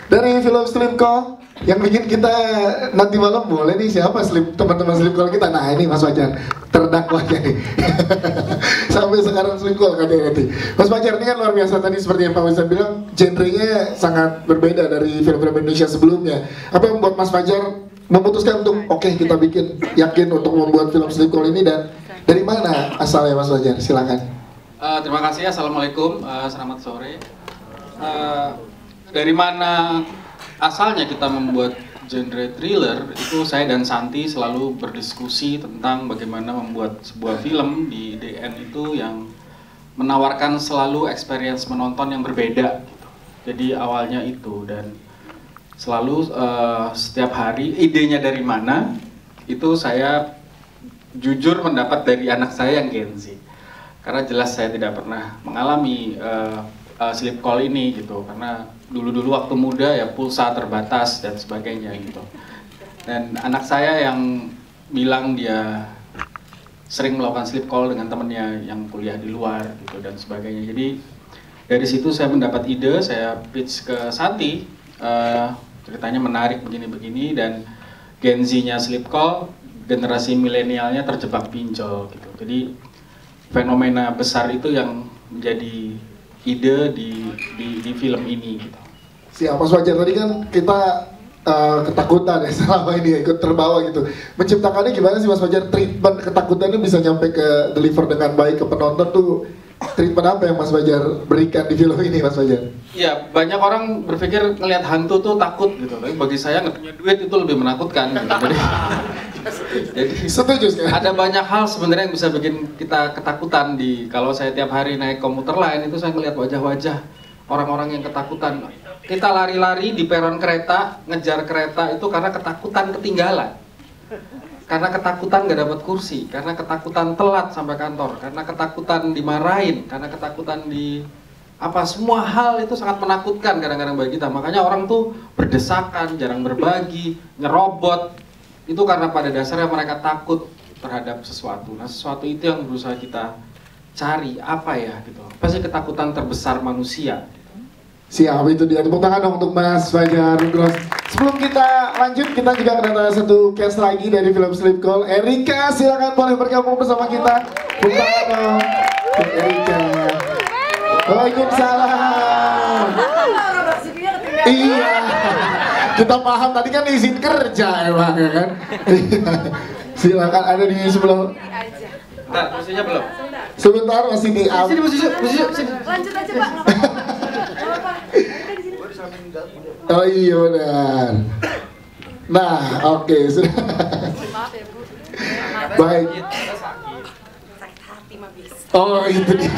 Dari film Slipcall yang bikin kita nanti malam boleh nih siapa teman-teman Slipcall kita. Nah ini Mas Fajar terdakwanya nih. Sampai sekarang Slipcall katanya nanti. Mas Fajar ini kan luar biasa, tadi seperti yang Pak Wisman bilang genrenya sangat berbeda dari film-film Indonesia sebelumnya. Apa yang membuat Mas Fajar memutuskan untuk oke, kita bikin, yakin untuk membuat film Slipcall ini, dan dari mana asalnya Mas Fajar? Silakan. Terima kasih. Assalamualaikum, selamat sore. Dari mana asalnya kita membuat genre thriller, itu saya dan Santi selalu berdiskusi tentang bagaimana membuat sebuah film di DN itu yang menawarkan selalu experience menonton yang berbeda. Jadi awalnya itu, dan selalu setiap hari idenya dari mana, itu saya jujur mendapat dari anak saya yang Gen Z. Karena jelas saya tidak pernah mengalami Slipcall ini gitu, karena dulu waktu muda ya pulsa terbatas dan sebagainya gitu. Dan anak saya yang bilang dia sering melakukan Slipcall dengan temennya yang kuliah di luar gitu dan sebagainya. Jadi dari situ saya mendapat ide, saya pitch ke Santi, ceritanya menarik begini-begini, dan Gen Z-nya Slipcall, generasi milenialnya terjebak pinjol gitu. Jadi fenomena besar itu yang menjadi ide di film ini gitu. Siap, Mas Fajar, tadi kan kita ketakutan ya selama ini ikut terbawa gitu. Menciptakannya gimana sih Mas Fajar? Treatment ketakutannya bisa nyampe ke deliver dengan baik ke penonton tuh. Treatment apa yang Mas Fajar berikan di film ini, Mas Fajar? Iya, banyak orang berpikir ngelihat hantu tuh takut gitu. Tapi bagi saya nggak punya duit itu lebih menakutkan gitu. Jadi setuju sekali. Ada banyak hal sebenarnya yang bisa bikin kita ketakutan. Kalau saya tiap hari naik komuter lain itu saya ngelihat wajah-wajah orang-orang yang ketakutan. Kita lari-lari di peron kereta, ngejar kereta itu karena ketakutan ketinggalan. Karena ketakutan gak dapat kursi, karena ketakutan telat sampai kantor, karena ketakutan dimarahin, karena ketakutan semua hal itu sangat menakutkan kadang-kadang bagi kita. Makanya orang tuh berdesakan, jarang berbagi, nyerobot. Itu karena pada dasarnya mereka takut terhadap sesuatu. Nah, sesuatu itu yang berusaha kita cari, apa ya gitu. Apa sih ketakutan terbesar manusia? Siap, itu dia. Tepuk tangan dong untuk Mas Fajar Nugros. Sebelum kita lanjut, kita juga kedatangan satu cast lagi dari film Slipcall. Erika, silakan boleh bergabung bersama kita. Tepuk tangan dong untuk Erika. Waalaikumsalam. Iya, kita paham tadi kan izin kerja emang ya kan. Silakan, ada di sebelah. Nah, posisinya belum. Sebentar, masih di Sini. Lanjut aja Pak, nggak apa-apa. Oh iya benar. Nah, oke, sudah. Maaf ya Bu. Baik. Sakit hati mah bisa. Oh itu dia.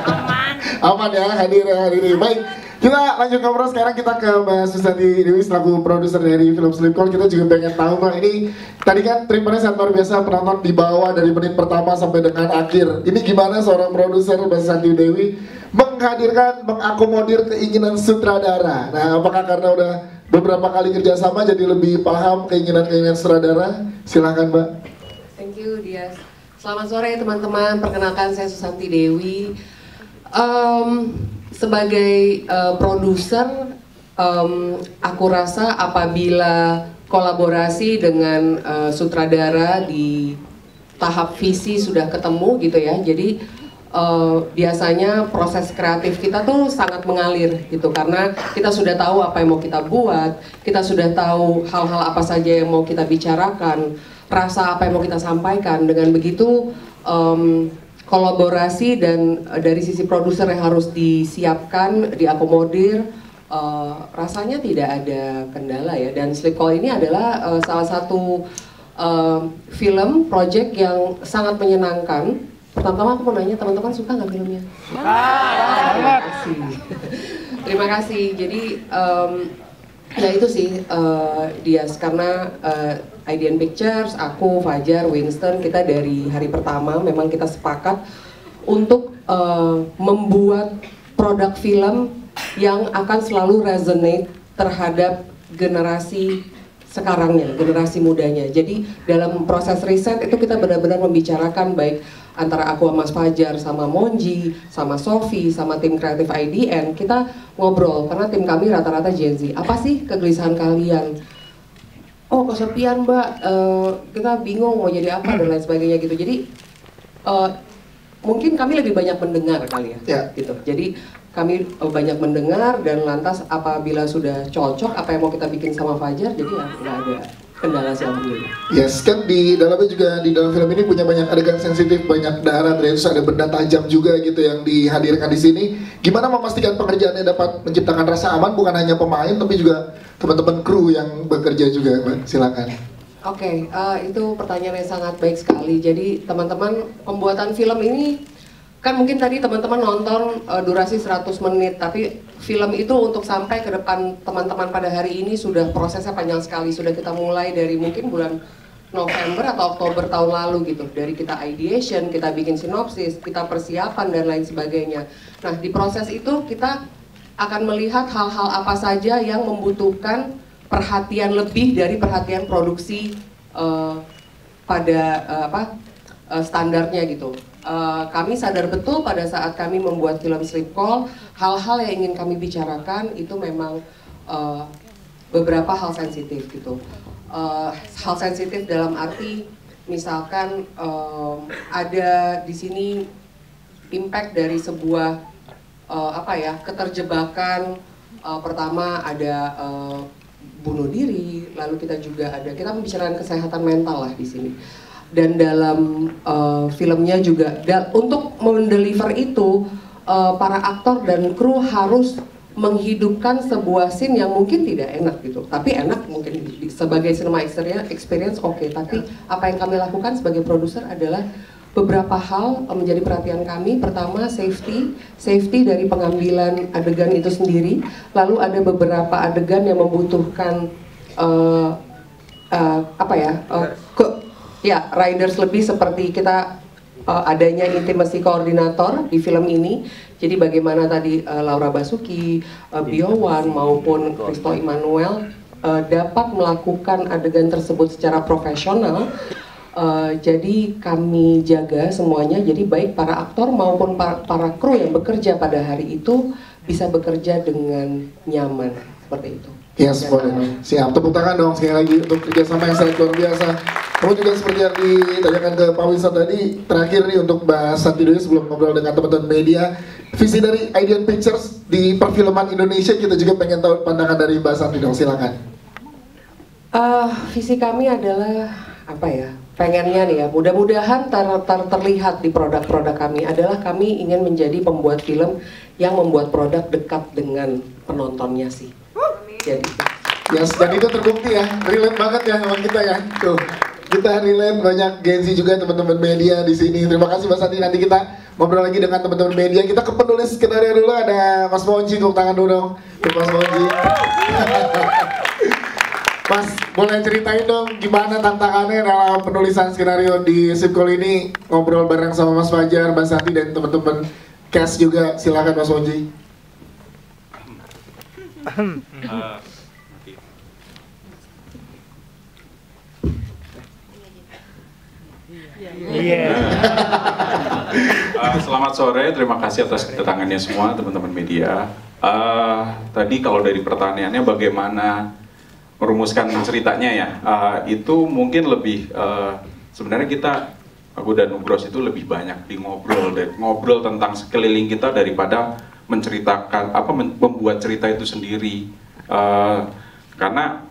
Aman. Aman ya hadir ini. Baik. Kita lanjut ngobrol, sekarang kita ke Mbak Susanti Dewi selaku produser dari film Slipcall. Kita juga pengen tahu Mbak, ini tadi kan treatmentnya sangat luar biasa, penonton dibawa dari menit pertama sampai dengan akhir. Ini gimana seorang produser Mbak Susanti Dewi menghadirkan, mengakomodir keinginan sutradara? Nah, apakah karena udah beberapa kali kerjasama jadi lebih paham keinginan sutradara? Silahkan Mbak. Thank you Dias. Selamat sore teman-teman, perkenalkan saya Susanti Dewi. Sebagai produser, aku rasa apabila kolaborasi dengan sutradara di tahap visi sudah ketemu gitu ya, jadi biasanya proses kreatif kita tuh sangat mengalir gitu, karena kita sudah tahu apa yang mau kita buat, kita sudah tahu hal-hal apa saja yang mau kita bicarakan, rasa apa yang mau kita sampaikan. Dengan begitu kolaborasi dan dari sisi produser yang harus disiapkan, diakomodir, rasanya tidak ada kendala ya. Dan Slipcall ini adalah salah satu film project yang sangat menyenangkan. Pertama-tama aku mau nanya, teman-teman suka nggak filmnya? Terima kasih. Terima kasih. Jadi ya itu sih Dias, karena IDN Pictures, aku, Fajar, Winston, kita dari hari pertama memang kita sepakat untuk membuat produk film yang akan selalu resonate terhadap generasi sekarangnya, generasi mudanya. Jadi dalam proses riset itu kita benar-benar membicarakan baik antara aku sama Mas Fajar, sama Monji, sama Sofi, sama tim kreatif IDN, kita ngobrol karena tim kami rata-rata Gen Z. Apa sih kegelisahan kalian? Oh, kesepian Mbak, kita bingung mau jadi apa dan lain sebagainya gitu. Jadi mungkin kami lebih banyak mendengar kali ya, gitu. Jadi kami banyak mendengar dan lantas apabila sudah cocok apa yang mau kita bikin sama Fajar, jadi ya nggak ada kendala sih alhamdulillah. Yes, kan di dalamnya juga di dalam film ini punya banyak adegan sensitif, banyak darah, terus ada benda tajam juga gitu yang dihadirkan di sini. Gimana memastikan pekerjaannya dapat menciptakan rasa aman bukan hanya pemain tapi juga teman-teman kru yang bekerja juga, Mbak? Silakan. Oke, itu pertanyaan yang sangat baik sekali. Jadi teman-teman, pembuatan film ini kan mungkin tadi teman-teman nonton durasi 100 menit, tapi film itu untuk sampai ke depan teman-teman pada hari ini sudah prosesnya panjang sekali. Sudah kita mulai dari mungkin bulan November atau Oktober tahun lalu gitu. Dari kita ideation, kita bikin sinopsis, kita persiapan dan lain sebagainya. Nah, di proses itu kita akan melihat hal-hal apa saja yang membutuhkan perhatian lebih dari perhatian produksi pada standarnya gitu. Kami sadar betul pada saat kami membuat film Sleep Call, hal-hal yang ingin kami bicarakan itu memang beberapa hal sensitif gitu. Hal sensitif dalam arti misalkan ada di sini impact dari sebuah keterjebakan. Pertama ada bunuh diri, lalu kita membicarakan kesehatan mental lah di sini. Dan dalam filmnya juga untuk mendeliver itu para aktor dan kru harus menghidupkan sebuah scene yang mungkin tidak enak gitu, tapi enak mungkin sebagai cinema experience oke. Tapi apa yang kami lakukan sebagai produser adalah beberapa hal menjadi perhatian kami. Pertama, safety dari pengambilan adegan itu sendiri. Lalu ada beberapa adegan yang membutuhkan riders lebih, seperti kita adanya intimacy koordinator di film ini. Jadi bagaimana tadi Laura Basuki, Biowan maupun Risto Immanuel dapat melakukan adegan tersebut secara profesional. Jadi kami jaga semuanya, jadi baik para aktor maupun para kru yang bekerja pada hari itu bisa bekerja dengan nyaman, seperti itu. Yes, boleh. Siap, tepuk tangan dong sekali lagi untuk kerjasama yang sangat luar biasa. Kamu juga seperti yang ditanyakan ke Pak Wisat tadi, terakhir nih untuk Mbak Santi dulu sebelum ngobrol dengan teman-teman media, visi dari IDN Pictures di perfilman Indonesia, kita juga pengen tahu pandangan dari Mbak Santi dong, silakan. Visi kami adalah pengennya nih ya, mudah-mudahan terlihat di produk-produk kami adalah kami ingin menjadi pembuat film yang membuat produk dekat dengan penontonnya sih. Jadi yes, dan itu terbukti ya, relate banget ya sama kita ya. Tuh, kita relate, banyak Gen Z juga teman-teman media di sini. Terima kasih Mas Andi, nanti kita ngobrol lagi dengan teman-teman media. Kita ke penulis skenario dulu, ada Mas Monji, tepuk tangan dulu dong. Mas Monji. Mas, boleh ceritain dong gimana tantangannya dalam penulisan skenario di Sleep Call ini, ngobrol bareng sama Mas Fajar, Mbak Santi dan teman-teman cast juga. Silakan Mas Monji. Selamat sore, terima kasih atas kedatangannya semua teman-teman media. Tadi kalau dari pertanyaannya bagaimana merumuskan ceritanya ya, itu mungkin lebih sebenarnya aku dan Nugros itu lebih banyak di ngobrol tentang sekeliling kita daripada menceritakan membuat cerita itu sendiri. Karena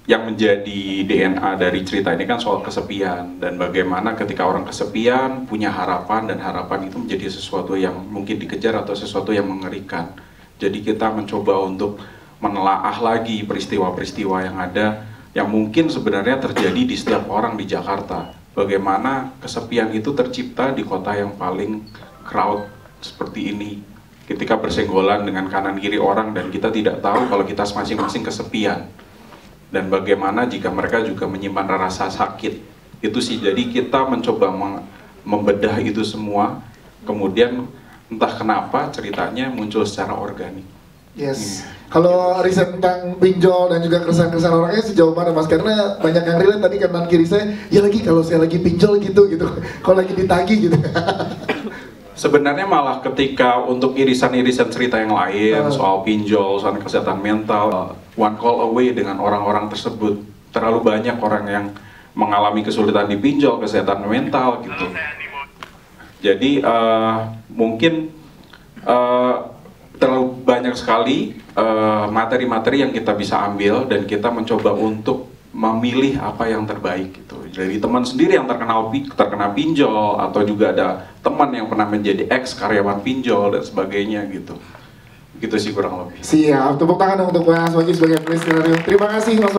yang menjadi DNA dari cerita ini kan soal kesepian, dan bagaimana ketika orang kesepian punya harapan, dan harapan itu menjadi sesuatu yang mungkin dikejar atau sesuatu yang mengerikan. Jadi kita mencoba untuk menelaah lagi peristiwa-peristiwa yang ada yang mungkin sebenarnya terjadi di setiap orang di Jakarta. Bagaimana kesepian itu tercipta di kota yang paling crowd seperti ini, ketika bersenggolan dengan kanan kiri orang dan kita tidak tahu kalau kita masing-masing kesepian. Dan bagaimana jika mereka juga menyimpan rasa sakit. Itu sih, jadi kita mencoba membedah itu semua. Kemudian entah kenapa ceritanya muncul secara organik. Yes. Kalau riset tentang pinjol dan juga keresahan-keresahan orangnya sejauh mana Mas? Karena banyak yang relate tadi kanan kiri saya, ya lagi kalau saya lagi pinjol gitu. Kalau lagi ditagih gitu. Sebenarnya malah ketika untuk irisan-irisan cerita yang lain soal pinjol, soal kesehatan mental, one call away dengan orang-orang tersebut. Terlalu banyak orang yang mengalami kesulitan di pinjol, kesehatan mental gitu. Jadi mungkin terlalu banyak sekali materi-materi yang kita bisa ambil dan kita mencoba untuk memilih apa yang terbaik gitu. Jadi teman sendiri yang terkena pinjol atau juga ada teman yang pernah menjadi ex karyawan pinjol dan sebagainya gitu. Gitu sih kurang lebih. Siap, tepuk tangan untuk Mas Wagi sebagai presenter. Terima kasih Mas.